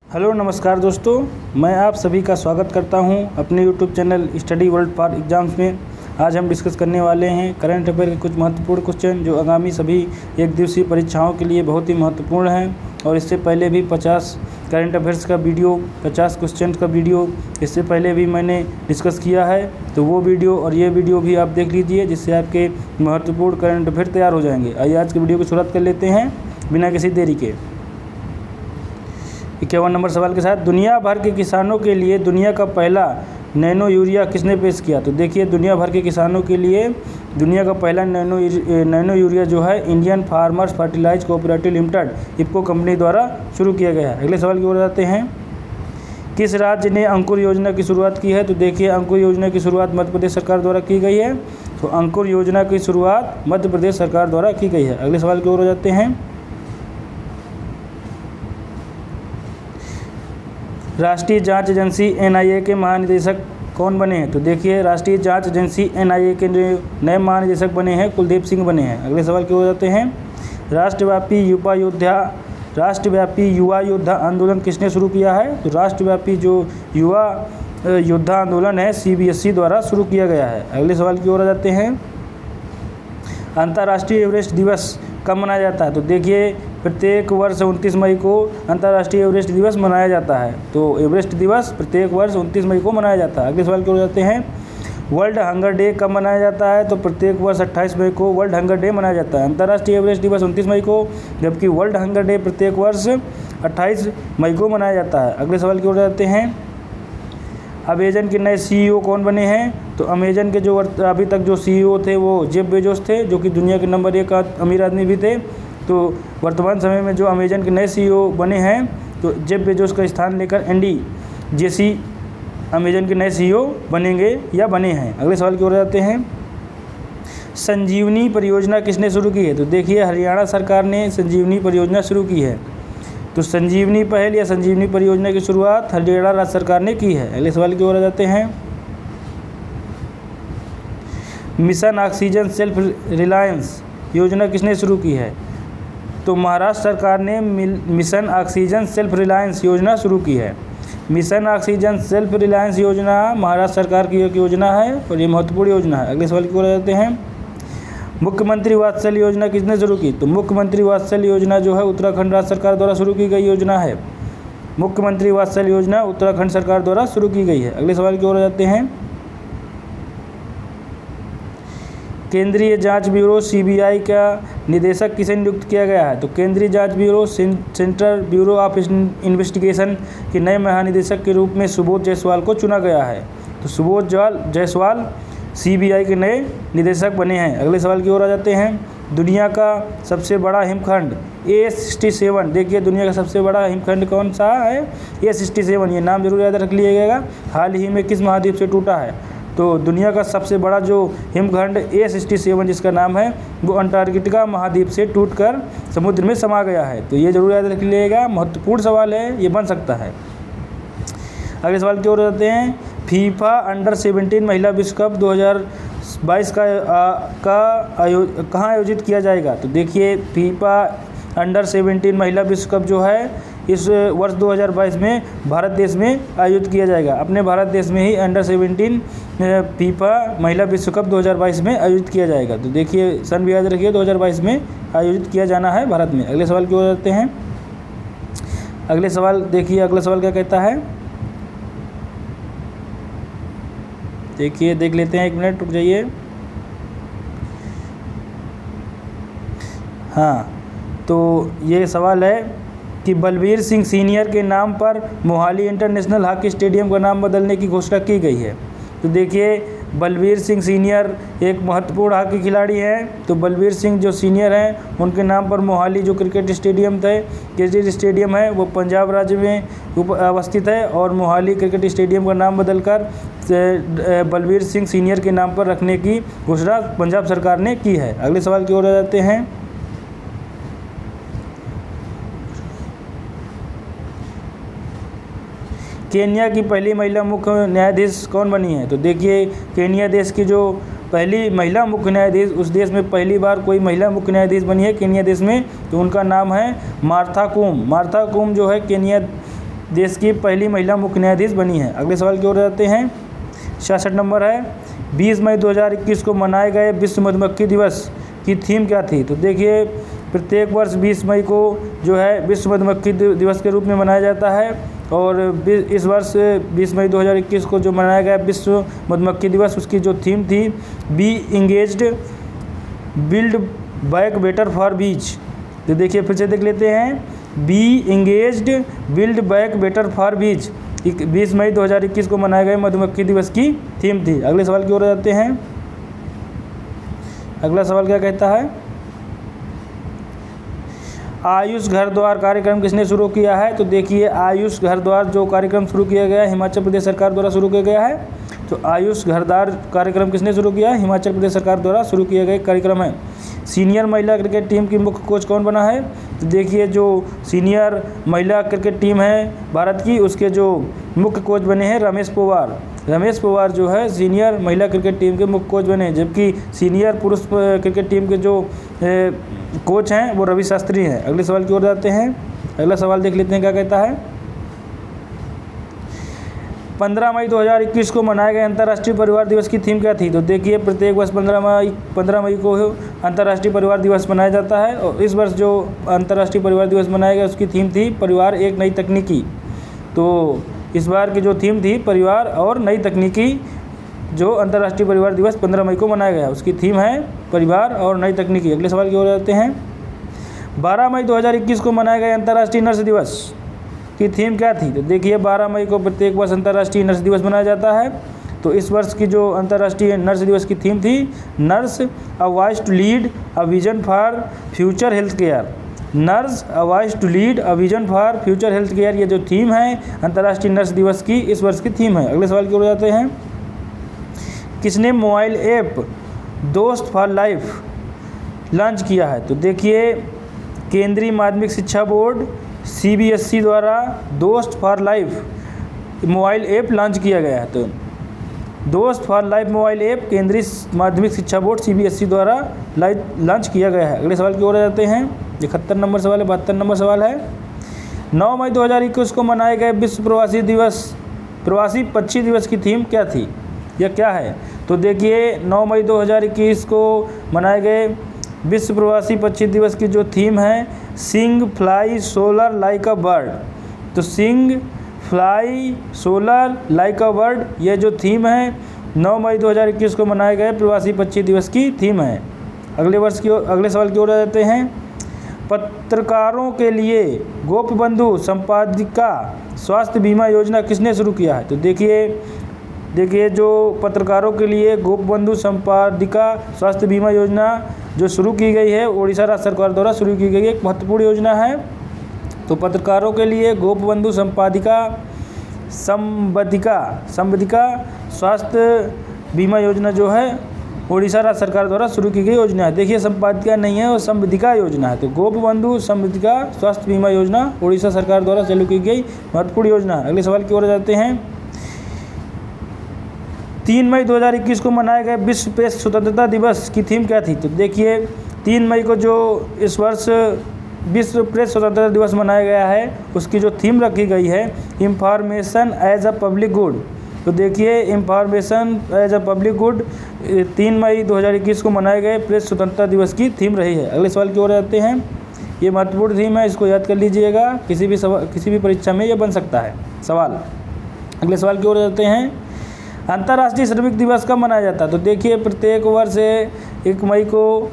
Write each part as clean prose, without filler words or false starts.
Hello नमस्कार दोस्तों, मैं आप सभी का स्वागत करता हूं अपने YouTube channel study world for exams में। आज हम डिस्कस करने वाले हैं करंट अफेयर के कुछ महत्वपूर्ण क्वेश्चन जो आगामी सभी एक दिवसीय परीक्षाओं के लिए बहुत ही महत्वपूर्ण हैं। और इससे पहले भी 50 करंट अफेयर्स का वीडियो, 50 क्वेश्चन का वीडियो इससे पहले भी मैंने डिस्कस किया है, तो वो वीडियो और ये वीडियो भी आप देख लीजिए, जिससे आपके महत्वपूर्ण करंट अफेयर तैयार हो जाएंगे। आइए आज की वीडियो की शुरुआत कर लेते हैं बिना किसी देरी के। 51 नंबर सवाल के साथ, दुनिया भर के किसानों के लिए दुनिया का पहला नैनो यूरिया किसने पेश किया? तो देखिए, दुनिया भर के किसानों के लिए दुनिया का पहला नैनो यूरिया जो है Indian farmers fertilise cooperative limited IFFCO company द्वारा शुरू किया गया है। अगले सवाल की ओर जाते हैं। किस राज्य ने अंकुर योजना की शुरुआत की है? तो देखिए, अंकुर योजना की शुरुआत मध्य प्रदेश सरकार द्वारा की गई है। तो अंकुर योजना की शुरुआत मध्य प्रदेश सरकार द्वारा की गई है। अगले सवाल की ओर जाते हैं। राष्ट्रीय जांच एजेंसी एनआईए के महानिदेशक कौन बने हैं? तो देखिए, राष्ट्रीय जांच एजेंसी एनआईए के नए महानिदेशक बने हैं कुलदीप सिंह बने हैं। अगले सवाल की ओर जाते हैं। राष्ट्रव्यापी युवा योद्धा आंदोलन किसने शुरू किया है? तो राष्ट्रव्यापी जो युवा योद्धा आंदोलन है सीबीएसई द्वारा शुरू किया गया है। अगले सवाल की ओर आ जाते हैं। अंतर्राष्ट्रीय एवरेस्ट दिवस कब मनाया जाता है? तो देखिए, प्रत्येक वर्ष 29 मई को अंतर्राष्ट्रीय एवरेस्ट दिवस मनाया जाता है। तो एवरेस्ट दिवस प्रत्येक वर्ष 29 मई को मनाया जाता है। अगले सवाल की ओर जाते हैं। वर्ल्ड हंगर डे कब मनाया जाता है? तो प्रत्येक वर्ष 28 मई को वर्ल्ड हंगर डे मनाया जाता है। अंतर्राष्ट्रीय एवरेस्ट दिवस 29 मई को, जबकि वर्ल्ड हंगर डे प्रत्येक वर्ष 28 मई को मनाया जाता है। अगले सवाल की ओर जाते हैं। अमेजन के नए सीईओ कौन बने हैं? तो अमेजन के जो अभी तक जो सीईओ थे वो जेफ बेजोस थे, जो कि दुनिया के नंबर 1 अमीर आदमी भी थे। तो वर्तमान समय में जो अमेजन के नए सीईओ बने हैं, तो जेफ बेजोस का स्थान लेकर एंडी जेसी अमेजन के नए सीईओ बनेंगे या बने हैं। अगले सवाल की ओर जाते हैं। संजीवनी परियोजना किसने शुरू की है? तो देखिए, हरियाणा सरकार ने संजीवनी परियोजना शुरू की है। तो संजीवनी पहल या संजीवनी परियोजना की शुरुआत हरियाणा राज्य सरकार ने की है। अगले सवाल की ओर आ जाते हैं। मिशन ऑक्सीजन सेल्फ रिलायंस योजना किसने शुरू की है? तो महाराष्ट्र सरकार ने मिशन ऑक्सीजन सेल्फ रिलायंस योजना शुरू की है। मिशन ऑक्सीजन सेल्फ रिलायंस योजना महाराष्ट्र सरकार की एक योजना है और ये महत्वपूर्ण योजना है। अगले सवाल की ओर आ जाते हैं। मुख्यमंत्री वात्सल्य योजना किसने शुरू की? तो मुख्यमंत्री वात्सल्य योजना जो है उत्तराखंड राज्य सरकार द्वारा शुरू की गई योजना है। मुख्यमंत्री वात्सल्य योजना उत्तराखंड सरकार द्वारा शुरू की गई है। अगले सवाल की ओर आ जाते हैं। केंद्रीय जांच ब्यूरो सीबीआई का निदेशक किसे नियुक्त किया गया है? तो केंद्रीय जांच bureau central bureau of investigation के नए महानिदेशक के रूप में सुबोध जायसवाल को चुना गया है। तो सुबोध जायसवाल सीबीआई के नए निदेशक बने हैं। अगले सवाल की ओर आ जाते हैं। दुनिया का सबसे बड़ा हिमखंड A67, देखिए दुनिया का सबसे बड़ा हिमखंड कौन सा है? A67, ये नाम जरूर याद रख लीजिएगा। हाल ही में किस महाद्वीप से टूटा है? तो दुनिया का सबसे बड़ा जो हिमखंड A67 जिसका नाम है वो अंटार्कटिका महाद्वीप से टूटकर समुद्र में समा गया है। तो ये जरूर याद रख लीजिएगा, महत्वपूर्ण सवाल है, ये बन सकता है। अगले सवाल की ओर जाते हैं। फीफा अंडर 17 महिला विश्व कप 2022 कहाँ आयोजित किया जाएगा? तो देखिए, फीफा अंडर 17 महिला विश्व कप जो है इस वर्ष 2022 में भारत देश में आयोजित किया जाएगा। अपने भारत देश में ही अंडर 17 फीफा महिला विश्व कप 2022 में आयोजित किया जाएगा। तो देखिए, सन भी याद रखिए, 2022 में आयोजित किया जाना है भारत में। अगले सवाल की ओर जाते हैं। अगले सवाल देखिए, अगला सवाल क्या कहता है, देखिए देख लेते हैं, 1 मिनट रुक जाइए। हाँ, तो ये सवाल है कि बलबीर सिंह सीनियर के नाम पर मोहाली इंटरनेशनल हॉकी स्टेडियम का नाम बदलने की घोषणा की गई है। तो देखिए, बलबीर सिंह सीनियर एक महत्वपूर्ण हॉकी खिलाड़ी हैं। तो बलबीर सिंह जो सीनियर हैं उनके नाम पर मोहाली जो क्रिकेट स्टेडियम है वो पंजाब राज्य में अवस्थित है। और मोहाली क्रिकेट स्टेडियम का नाम बदलकर बलबीर सिंह सीनियर के नाम पर रखने की घोषणा पंजाब सरकार ने की है। अगले सवाल की ओर आ जाते हैं। केन्या की पहली महिला मुख्य न्यायाधीश कौन बनी है? तो देखिए, केन्या देश की जो पहली महिला मुख्य न्यायाधीश, उस देश में पहली बार कोई महिला मुख्य न्यायाधीश बनी है केन्या देश में, तो उनका नाम है मार्था कूम। मार्था कूम जो है केन्या देश की पहली महिला मुख्य न्यायाधीश बनी है। अगले सवाल की ओर जाते हैं। 66 नंबर है, 20 मई 2021 को मनाए गए विश्व मधुमक्खी दिवस की थीम क्या थी? तो देखिए, प्रत्येक वर्ष 20 मई को जो है विश्व मधुमक्खी दिवस के रूप में मनाया जाता है, और इस वर्ष 20 मई 2021 को जो मनाया गया विश्व मधुमक्खी दिवस, उसकी जो थीम थी, be engaged build back better for bees. तो देखिए फिर से देख लेते हैं, be engaged build back better for bees 20 मई 2021 को मनाए गए मधुमक्खी दिवस की थीम थी। अगले सवाल की ओर जाते हैं। अगला सवाल क्या कहता है, आयुष घर द्वार कार्यक्रम किसने शुरू किया है? तो देखिए, आयुष घर द्वार जो कार्यक्रम शुरू किया गया है हिमाचल प्रदेश सरकार द्वारा शुरू किया गया है। तो आयुष घर द्वार कार्यक्रम किसने शुरू किया है? हिमाचल प्रदेश सरकार द्वारा शुरू किया गया कार्यक्रम है। सीनियर महिला क्रिकेट टीम की मुख्य कोच कौन बना है? तो देखिए, जो सीनियर महिला क्रिकेट टीम है भारत की, उसके जो मुख्य कोच बने हैं रमेश पोवार। रमेश पोवार जो है सीनियर महिला क्रिकेट टीम के मुख्य कोच बने, जबकि सीनियर पुरुष क्रिकेट टीम के जो कोच हैं वो रवि शास्त्री हैं। अगले सवाल की ओर जाते हैं। अगला सवाल देख लेते हैं क्या कहता है। 15 मई 2021 को मनाए गए अंतर्राष्ट्रीय परिवार दिवस की थीम क्या थी? तो देखिए, प्रत्येक वर्ष 15 मई को अंतर्राष्ट्रीय परिवार दिवस मनाया जाता है, और इस वर्ष जो अंतर्राष्ट्रीय परिवार दिवस मनाया गया उसकी थीम थी परिवार एक नई तकनीकी। तो इस बार की जो थीम थी परिवार और नई तकनीकी, जो अंतर्राष्ट्रीय परिवार दिवस 15 मई को मनाया गया उसकी थीम है परिवार और नई तकनीकी। अगले सवाल की ओर जाते हैं। 12 मई 2021 को मनाए गए अंतर्राष्ट्रीय नर्स दिवस की थीम क्या थी? तो देखिए, 12 मई को प्रत्येक वर्ष अंतर्राष्ट्रीय नर्स दिवस मनाया जाता है, तो इस वर्ष की जो अंतर्राष्ट्रीय नर्स दिवस की थीम थी, nurse a voice to lead a vision for future health care. Nurse a voice to lead a vision for future health care, ये जो थीम है अंतर्राष्ट्रीय नर्स दिवस की इस वर्ष की थीम है। अगले सवाल की ओर जाते हैं। किसने मोबाइल ऐप दोस्त फॉर लाइफ लॉन्च किया है? तो देखिए, केंद्रीय माध्यमिक शिक्षा बोर्ड CBSE द्वारा दोस्त for life mobile app launch किया गया है। तो दोस्त फॉर लाइफ मोबाइल ऐप केंद्रीय माध्यमिक शिक्षा बोर्ड CBSE द्वारा लॉन्च किया गया है। अगले सवाल की ओर जाते हैं। 71 नंबर सवाल है। 72 नंबर सवाल है, 9 मई 2021 को मनाए गए विश्व प्रवासी पक्षी दिवस की थीम क्या थी? यह क्या है? तो देखिए, 9 मई 2021 को मनाए गए विश्व प्रवासी पक्षी दिवस की जो थीम है, sing fly solar like a bird. तो sing fly solar like a bird, यह जो थीम है 9 मई 2021 को मनाए गए प्रवासी पक्षी दिवस की थीम है। अगले सवाल की ओर जाते हैं। पत्रकारों के लिए गोपबंधु संपादिका स्वास्थ्य बीमा योजना किसने शुरू किया है? तो देखिए, जो पत्रकारों के लिए गोपबंधु संपादिका स्वास्थ्य बीमा योजना जो शुरू की गई है, ओडिशा राज्य सरकार द्वारा शुरू की गई एक महत्वपूर्ण योजना है। तो पत्रकारों के लिए गोपबंधु संपादिका स्वास्थ्य बीमा योजना जो है ओडिशा राज्य सरकार द्वारा शुरू की गई योजना है। देखिए, संपादिका नहीं है, वो संबंधिका योजना है। तो गोपबंधु संबंधिका स्वास्थ्य बीमा योजना ओडिशा सरकार द्वारा चालू की गई महत्वपूर्ण योजना है। अगले सवाल की ओर जाते हैं। 3 मई 2021 को मनाए गए विश्व प्रेस स्वतंत्रता दिवस की थीम क्या थी? तो देखिए, 3 मई को जो इस वर्ष विश्व प्रेस स्वतंत्रता दिवस मनाया गया है उसकी जो थीम रखी गई है, information as a public good. तो देखिए, information as a public good 3 मई 2021 को मनाए गए प्रेस स्वतंत्रता दिवस की थीम रही है। अगले सवाल की ओर जाते हैं। ये महत्वपूर्ण थीम है, इसको याद कर लीजिएगा, किसी भी परीक्षा में ये बन सकता है सवाल। अगले सवाल की ओर जाते हैं। अंतर्राष्ट्रीय श्रमिक दिवस कब मनाया जाता है? तो देखिए, प्रत्येक वर्ष 1 मई को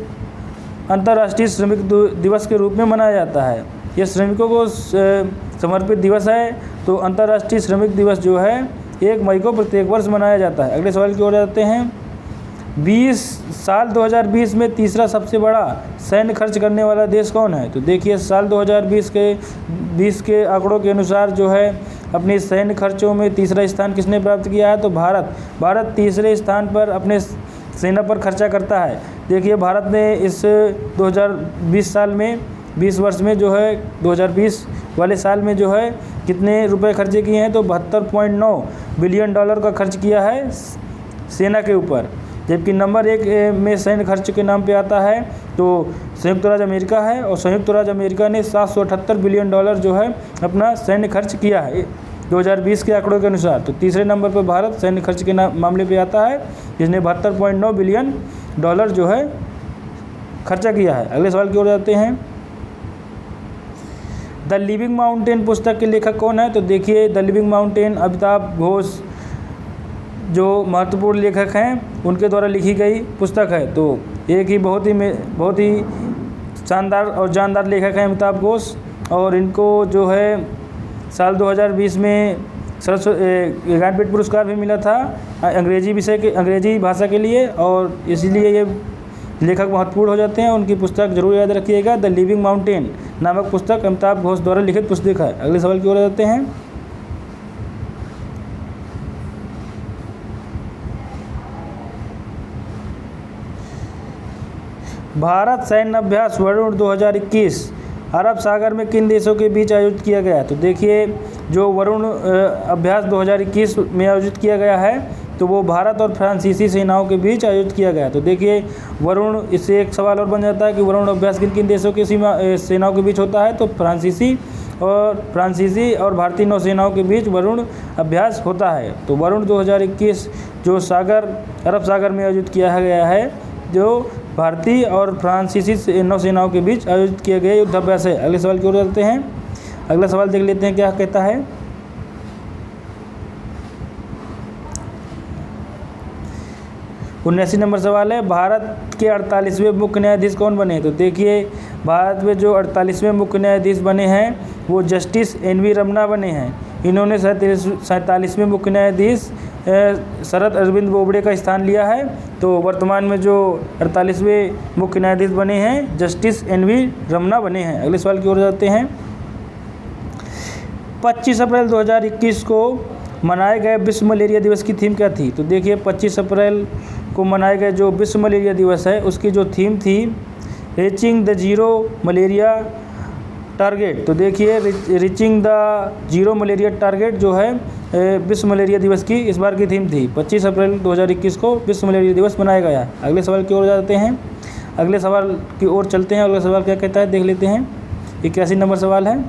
अंतर्राष्ट्रीय श्रमिक दिवस के रूप में मनाया जाता है। यह श्रमिकों को समर्पित दिवस है। तो अंतर्राष्ट्रीय श्रमिक दिवस जो है 1 मई को प्रत्येक वर्ष मनाया जाता है। अगले सवाल की ओर जाते हैं। 2020 में तीसरा सबसे बड़ा सैन्य खर्च करने वाला देश कौन है? तो देखिए, साल 2020 के आंकड़ों के अनुसार जो है अपने सैन्य खर्चों में तीसरा स्थान किसने प्राप्त किया है? तो भारत तीसरे स्थान पर अपने सेना पर खर्चा करता है। देखिए, भारत ने इस 2020 साल में 20 वर्ष में जो है 2020 वाले साल में जो है कितने रुपए खर्चे किए हैं? तो $72.9 बिलियन का खर्च किया है सेना के ऊपर। जबकि नंबर 1 में सैन्य खर्च के नाम पे आता है तो संयुक्त राज्य अमेरिका है, और संयुक्त राज्य अमेरिका ने $778 बिलियन जो है अपना सैन्य खर्च किया है 2020 के आंकड़ों के अनुसार। तो तीसरे नंबर पर भारत सैन्य खर्च के मामले पे आता है, जिसने $72.9 बिलियन जो है खर्चा किया है। अगले सवाल की ओर जाते हैं। द लिविंग माउंटेन पुस्तक के लेखक कौन है? तो देखिए the living mountain Amitabh Ghosh जो महत्वपूर्ण लेखक हैं उनके द्वारा लिखी गई पुस्तक है। तो एक ही बहुत ही शानदार और जानदार लेखक हैं अमिताभ घोष, और इनको जो है साल 2020 में ज्ञानपीठ पुरस्कार भी मिला था अंग्रेजी भाषा के लिए, और इसलिए ये लेखक महत्वपूर्ण हो जाते हैं। उनकी पुस्तक जरूर याद रखिएगा, द लिविंग माउंटेन नामक पुस्तक अमिताभ घोष द्वारा लिखित पुस्तक है। अगले सवाल की ओर जाते हैं। भारत सैन्य अभ्यास वरुण 2021 अरब सागर में किन देशों के बीच आयोजित किया गया? तो देखिए जो वरुण अभ्यास 2021 में आयोजित किया गया है तो वो भारत और फ्रांसीसी सेनाओं के बीच आयोजित किया गया। तो देखिए वरुण, इससे एक सवाल और बन जाता है कि वरुण अभ्यास किन किन देशों की सेनाओं के बीच होता है? तो फ्रांसीसी और भारतीय नौसेनाओं के बीच वरुण अभ्यास होता है। तो वरुण 2021 जो अरब सागर में आयोजित किया गया है, जो भारतीय और फ्रांसीसी नौसेनाओं के बीच आयोजित किया गया युद्धाभ्यास है। अगले सवाल की ओर चलते हैं। अगला सवाल देख लेते हैं क्या कहता है। 79 नंबर सवाल है, भारत के 48वें मुख्य न्यायाधीश कौन बने? तो देखिए भारत में जो 48वें मुख्य न्यायाधीश बने हैं वो जस्टिस NV रमन्ना बने हैं। इन्होंने 47वें मुख्य न्यायाधीश शरद अरविंद बोबड़े का स्थान लिया है। तो वर्तमान में जो 48वें मुख्य न्यायाधीश बने हैं जस्टिस NV रमन्ना बने हैं। अगले सवाल की ओर जाते हैं। 25 अप्रैल 2021 को मनाए गए विश्व मलेरिया दिवस की थीम क्या थी? तो देखिए 25 अप्रैल को मनाए गए जो विश्व मलेरिया दिवस है उसकी जो थीम थी reaching the zero malaria target. तो देखिए reaching the zero malaria target जो है विश्व मलेरिया दिवस की इस बार की थीम थी। 25 अप्रैल 2021 को विश्व मलेरिया दिवस मनाया गया। अगले सवाल की ओर जाते हैं। अगले सवाल की ओर चलते हैं। अगला सवाल क्या कहता है देख लेते हैं। 81 नंबर सवाल है,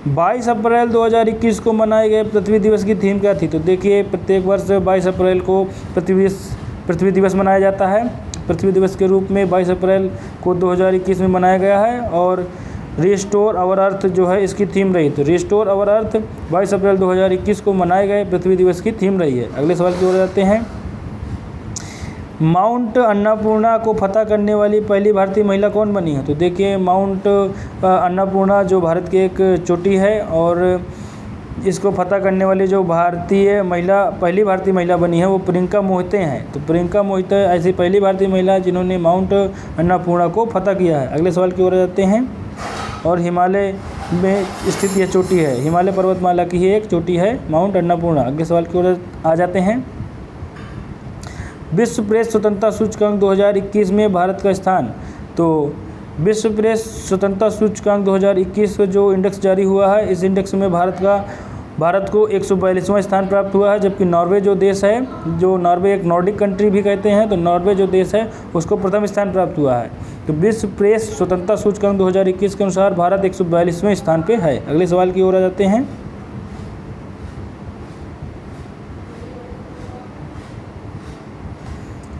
22 अप्रैल 2021 को मनाए गए पृथ्वी दिवस की थीम क्या थी? तो देखिए प्रत्येक वर्ष 22 अप्रैल को पृथ्वी दिवस मनाया जाता है। पृथ्वी दिवस के रूप में 22 अप्रैल को 2021 में मनाया गया है, और रिस्टोर आवर अर्थ जो है इसकी थीम रही। तो रिस्टोर आवर अर्थ 22 अप्रैल 2021 को मनाए गए पृथ्वी दिवस की थीम रही है। अगले सवाल की ओर जाते हैं। माउंट अन्नपूर्णा को फतह करने वाली पहली भारतीय महिला कौन बनी है? तो देखिए माउंट अन्नपूर्णा जो भारत की एक चोटी है, और इसको फतह करने वाली जो पहली भारतीय महिला बनी है वो प्रियंका मोहिते हैं। तो प्रियंका मोहिते ऐसी पहली भारतीय महिला जिन्होंने माउंट अन्नपूर्णा को फतह किया है। अगले सवाल की ओर जाते हैं। और हिमालय में स्थित यह चोटी है, हिमालय पर्वतमाला की ही एक चोटी है माउंट अन्नपूर्णा। अगले सवाल की ओर आ जाते हैं। विश्व प्रेस स्वतंत्रता सूचकांक 2021 में भारत का स्थान। तो विश्व प्रेस स्वतंत्रता सूचकांक 2021 जो इंडेक्स जारी हुआ है, इस इंडेक्स में भारत को 142वां स्थान प्राप्त हुआ है। जबकि नॉर्वे जो देश है, जो नॉर्वे एक नॉर्डिक कंट्री भी कहते हैं, तो नॉर्वे जो देश है उसको प्रथम स्थान प्राप्त हुआ है। तो विश्व प्रेस स्वतंत्रता सूचकांक 2021 के अनुसार भारत 142वें स्थान पे है। अगले सवाल की ओर आ जाते हैं।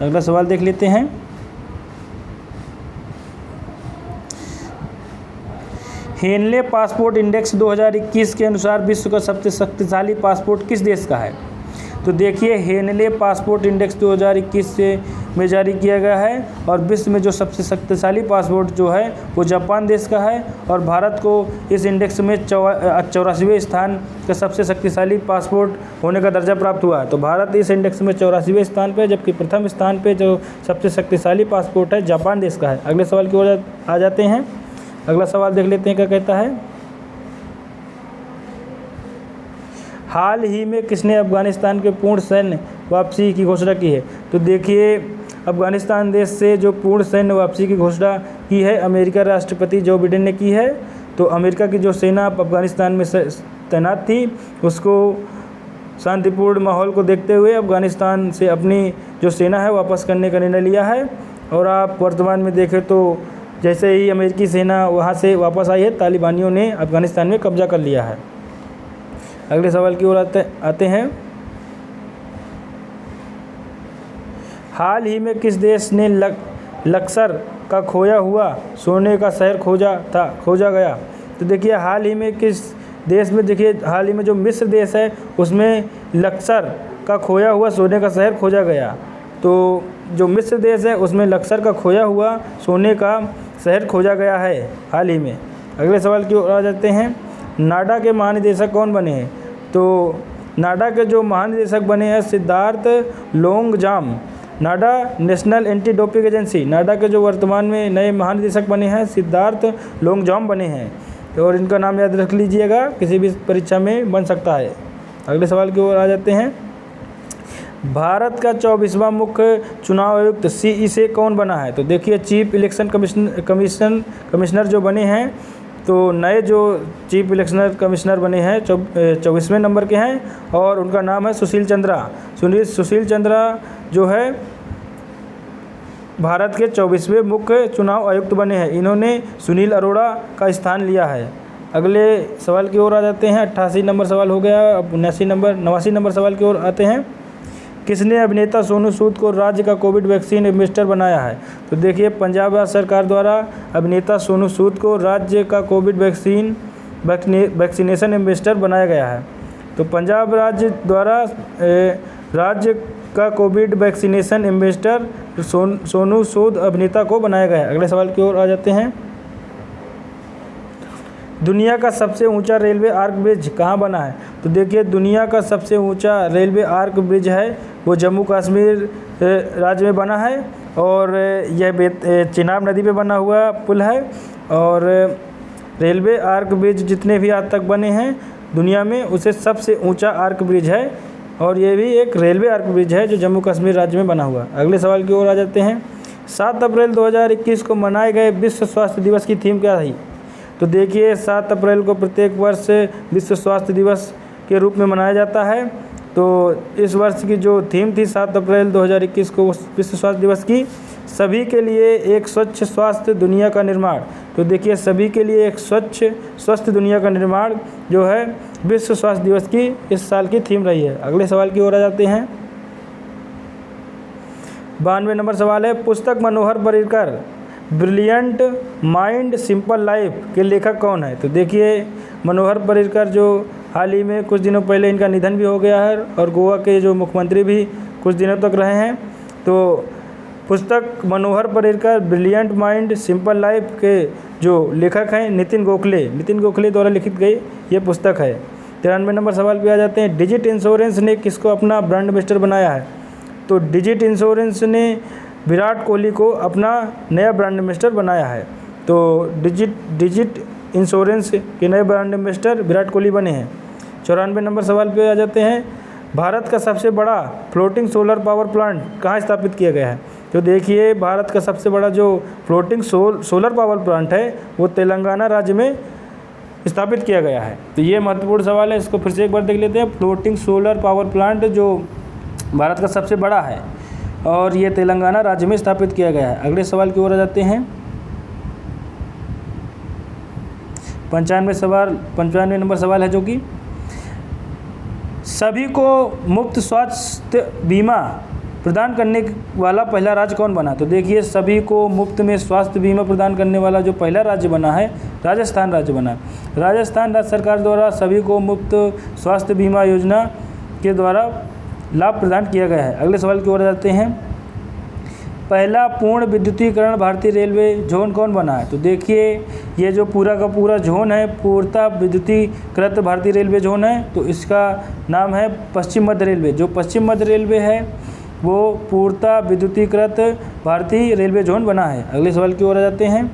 अगला सवाल देख लेते हैं। हेनले पासपोर्ट इंडेक्स 2021 के अनुसार विश्व का सबसे शक्तिशाली पासपोर्ट किस देश का है? तो देखिए हेनले पासपोर्ट इंडेक्स 2021 में जारी किया गया है, और विश्व में जो सबसे शक्तिशाली पासपोर्ट जो है वो जापान देश का है, और भारत को इस इंडेक्स में 84वें स्थान का सबसे शक्तिशाली पासपोर्ट होने का दर्जा प्राप्त हुआ है। तो भारत इस इंडेक्स में 84वें स्थान पे, जबकि प्रथम स्थान पे जो सबसे शक्तिशाली पासपोर्ट है जापान देश का है। अगले सवाल की ओर आ जाते हैं। अगला सवाल देख लेते हैं क्या कहता है। हाल ही में किसने अफगानिस्तान के पूर्ण सैन्य वापसी की घोषणा की है? तो देखिए अफगानिस्तान देश से जो पूर्ण सैन्य वापसी की घोषणा की है अमेरिका राष्ट्रपति जो बिडेन ने की है। तो अमेरिका की जो सेना अफगानिस्तान में तैनात थी उसको शांतिपूर्ण माहौल को देखते हुए अफ़गानिस्तान से अपनी जो सेना है वापस करने का निर्णय लिया है। और आप वर्तमान में देखें तो जैसे ही अमेरिकी सेना वहाँ से वापस आई है, तालिबानियों ने अफ़गानिस्तान में कब्जा कर लिया है। अगले सवाल की ओर आते हैं। हाल ही में किस देश ने लक्सर का खोया हुआ सोने का शहर खोजा गया? तो देखिए हाल ही में किस देश में, देखिए हाल ही में जो मिस्र देश है उसमें लक्सर का खोया हुआ सोने का शहर खोजा गया। तो जो मिस्र देश है उसमें लक्सर का खोया हुआ सोने का शहर खोजा गया है हाल ही में। अगले सवाल की ओर आ जाते हैं। नाडा के महानिदेशक कौन बने हैं? तो नाडा के जो महानिदेशक बने हैं सिद्धार्थ लोंगजाम। नाडा नेशनल एंटी डोपिंग एजेंसी, नाडा के जो वर्तमान में नए महानिदेशक बने हैं सिद्धार्थ लोंगजाम बने हैं। और इनका नाम याद रख लीजिएगा, किसी भी परीक्षा में बन सकता है। अगले सवाल की ओर आ जाते हैं। भारत का 24वां मुख्य चुनाव आयुक्त CEC कौन बना है? तो देखिए चीफ इलेक्शन कमिश्नर जो बने हैं, तो नए जो चीफ इलेक्शन कमिश्नर बने हैं 24वें नंबर के हैं और उनका नाम है सुशील चंद्रा जो है भारत के 24वें मुख्य चुनाव आयुक्त बने हैं। इन्होंने सुनील अरोड़ा का स्थान लिया है। अगले सवाल की ओर आ जाते हैं। 88 नंबर सवाल हो गया। अब 89 नंबर सवाल की ओर आते हैं। किसने अभिनेता सोनू सूद को राज्य का कोविड वैक्सीन एडमिनिस्टर बनाया है? तो देखिए पंजाब राज्य सरकार द्वारा अभिनेता सोनू सूद को राज्य का कोविड वैक्सीनेशन एडमिनिस्टर बनाया गया है। तो पंजाब राज्य द्वारा राज्य का Covid vaccination administer Sonu Sood अभिनेता को बनाया गया है। अगले सवाल की ओर आ जाते हैं। दुनिया का सबसे ऊंचा रेलवे आर्क ब्रिज कहाँ बना है? तो देखिए दुनिया का सबसे ऊंचा रेलवे आर्क ब्रिज है वो जम्मू कश्मीर राज्य में बना है और यह चिनाब नदी पे बना हुआ पुल है। और रेलवे आर्क ब्रिज जितने भी आज तक बने हैं दुनिया में उसे सबसे ऊंचा आर्क ब्रिज है और ये भी एक रेलवे आर्क ब्रिज है जो जम्मू कश्मीर राज्य में बना हुआ। अगले सवाल की ओर आ जाते हैं। 7 अप्रैल 2021 को मनाए गए विश्व स्वास्थ्य दिवस की थीम क्या थी? तो देखिए 7 अप्रैल को प्रत्येक वर्ष विश्व स्वास्थ्य दिवस के रूप में मनाया जाता है। तो इस वर्ष की जो थीम थी 7 अप्रैल 2021 को विश्व स्वास्थ्य दिवस की, सभी के लिए एक स्वच्छ स्वास्थ्य दुनिया का निर्माण। तो देखिए सभी के लिए एक स्वस्थ दुनिया का निर्माण जो है विश्व स्वास्थ्य दिवस की इस साल की थीम रही है। अगले सवाल की ओर आ जाते हैं। 92 नंबर सवाल है। पुस्तक Manohar Parrikar brilliant mind simple life के लेखक कौन है? तो देखिए मनोहर पर्रिकर जो हाल ही में कुछ दिनों पहले इनका निधन भी हो गया है और गोवा के जो मुख्यमंत्री भी कुछ दिनों तक रहे हैं। तो पुस्तक Manohar Parrikar brilliant mind simple life के जो लेखक हैं नितिन गोखले द्वारा लिखित गई ये पुस्तक है। 93 नंबर सवाल पे आ जाते हैं। डिजिट इंश्योरेंस ने किसको अपना ब्रांड एम्बेसडर बनाया है? तो डिजिट इंश्योरेंस ने विराट कोहली को अपना नया ब्रांड एम्बेसडर बनाया है। तो डिजिट इंश्योरेंस के नए ब्रांड एम्बेसडर विराट कोहली बने हैं। 94 नंबर सवाल पे आ जाते हैं। भारत का सबसे बड़ा फ्लोटिंग सोलर पावर प्लांट कहाँ स्थापित किया गया है? तो देखिए भारत का सबसे बड़ा जो फ्लोटिंग सोलर पावर प्लांट है वो तेलंगाना राज्य में स्थापित किया गया है। तो ये महत्वपूर्ण सवाल है, इसको फिर से एक बार देख लेते हैं। फ्लोटिंग सोलर पावर प्लांट जो भारत का सबसे बड़ा है और ये तेलंगाना राज्य में स्थापित किया गया है। अगले सवाल की ओर आ जाते हैं। 95 नंबर सवाल है जो कि सभी को मुफ्त स्वास्थ्य बीमा प्रदान करने वाला पहला राज्य कौन बना? तो देखिए सभी को मुफ्त में स्वास्थ्य बीमा प्रदान करने वाला जो पहला राज्य बना है राजस्थान राज्य बना। राजस्थान राज्य सरकार द्वारा सभी को मुफ्त स्वास्थ्य बीमा योजना के द्वारा लाभ प्रदान किया गया है। अगले सवाल की ओर जाते हैं। पहला पूर्ण विद्युतीकरण भारतीय रेलवे जोन कौन बना है? तो देखिए ये जो पूरा का पूरा जोन है पूर्णतः विद्युतीकृत भारतीय रेलवे जोन है। तो इसका नाम है पश्चिम मध्य रेलवे। जो पश्चिम मध्य रेलवे है वो पूर्णतः विद्युतीकृत भारतीय रेलवे जोन बना है। अगले सवाल की ओर आ जाते हैं।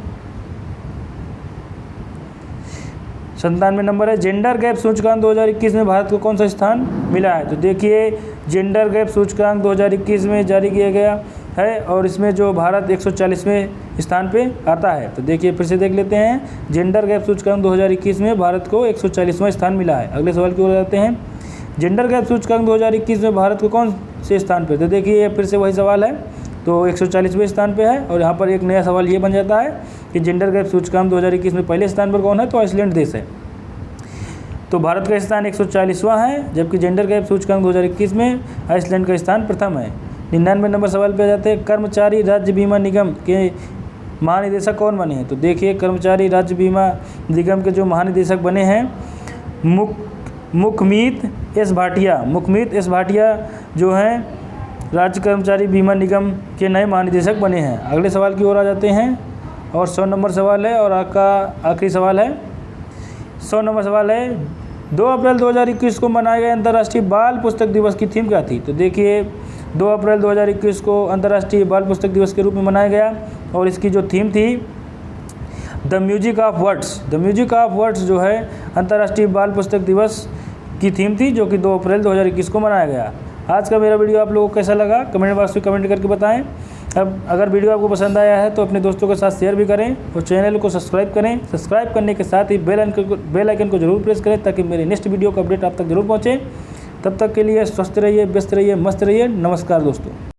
97 नंबर है। जेंडर गैप सूचकांक 2021 में भारत को कौन सा स्थान मिला है? तो देखिए जेंडर गैप सूचकांक 2021 में जारी किया गया है और इसमें जो भारत 140वें स्थान पे आता है। तो देखिए फिर से देख लेते हैं। जेंडर गैप सूचकांक 2021 में भारत को 140वां स्थान मिला है। अगले सवाल की ओर जाते हैं। जेंडर गैप सूचकांक 2021 में भारत को कौन से स्थान पे? तो देखिए फिर से वही सवाल है, तो 140वें स्थान पे है। और यहाँ पर एक नया सवाल ये बन जाता है कि जेंडर गैप सूचकांक 2021 में पहले स्थान पर कौन है? तो आइसलैंड देश है। तो भारत का स्थान 140वां है, जबकि जेंडर गैप सूचकांक 2021 में आइसलैंड का स्थान प्रथम है। 99 नंबर सवाल पे आ जाते हैं, कर्मचारी राज्य बीमा निगम के महानिदेशक कौन बने हैं? तो देखिए कर्मचारी राज्य बीमा निगम के जो महानिदेशक बने हैं मुखमीत एस भाटिया जो हैं राज्य कर्मचारी बीमा निगम के नए महानिदेशक बने हैं। अगले सवाल की ओर आ जाते हैं और 100 नंबर सवाल है और आपका आखिरी सवाल है। 100 नंबर सवाल है, 2 अप्रैल 2021 को मनाए गए अंतर्राष्ट्रीय बाल पुस्तक दिवस की थीम क्या थी? तो देखिए 2 अप्रैल 2021 को अंतर्राष्ट्रीय बाल पुस्तक दिवस के रूप में मनाया गया और इसकी जो थीम थी द म्यूजिक ऑफ वर्ड्स जो है अंतर्राष्ट्रीय बाल पुस्तक दिवस की थीम थी, जो कि 2 अप्रैल 2021 को मनाया गया। आज का मेरा वीडियो आप लोगों को कैसा लगा कमेंट बॉक्स में कमेंट करके बताएं। अब अगर वीडियो आपको पसंद आया है तो अपने दोस्तों के साथ शेयर भी करें और चैनल को सब्सक्राइब करें। सब्सक्राइब करने के साथ ही बेल आइकन को जरूर प्रेस करें ताकि मेरे नेक्स्ट वीडियो का अपडेट आप तक जरूर पहुँचे। तब तक के लिए स्वस्थ रहिए, व्यस्त रहिए, मस्त रहिए। नमस्कार दोस्तों।